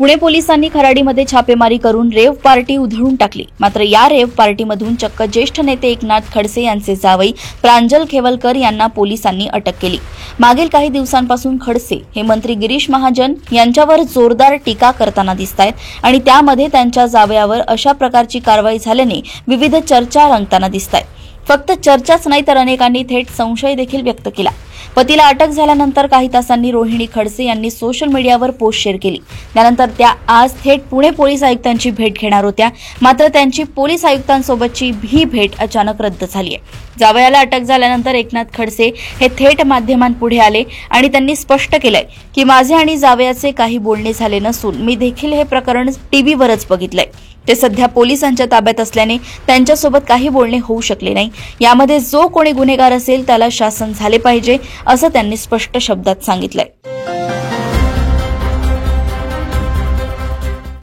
पुणे पोलिसांनी खराडीमध्ये छापेमारी करून रेव्ह पार्टी उधळून टाकली। मात्र या रेव्ह पार्टीमधून चक्क ज्येष्ठ नेते एकनाथ खडसे यांचे जावई प्रांजल खेवलकर यांना पोलिसांनी अटक केली। मागील काही दिवसांपासून खडसे हे मंत्री गिरीश महाजन यांच्यावर जोरदार टीका करताना दिसतायत आणि त्यामध्ये त्यांच्या जावयावर अशा प्रकारची कारवाई झाल्याने विविध चर्चा रंगताना दिसतायत। फक्त चर्चाच नाही तर अनेकांनी थेट संशय देखील व्यक्त केला। पतीला अटक झाल्यानंतर काही तासांनी रोहिणी खडसे यांनी सोशल मीडियावर पोस्ट शेअर केली। त्यानंतर त्या आज थेट पुणे पोलीस आयुक्तांची भेट घेणार होत्या, मात्र त्यांची पोलीस आयुक्तांसोबतची ही भेट अचानक रद्द झाली आहे। जावयाला अटक झाल्यानंतर एकनाथ खडसे हे थेट माध्यमांपुढे आले आणि त्यांनी स्पष्ट केलंय की माझे आणि जावयाचे काही बोलणे झाले नसून मी देखील हे प्रकरण टीव्हीवरच बघितलंय। ते सध्या पोलिसांच्या ताब्यात असल्याने त्यांच्यासोबत काही बोलणे होऊ शकले नाही। यामध्ये जो कोणी गुन्हेगार असेल त्याला शासन झाले पाहिजे असं त्यांनी स्पष्ट शब्दात सांगितलंय।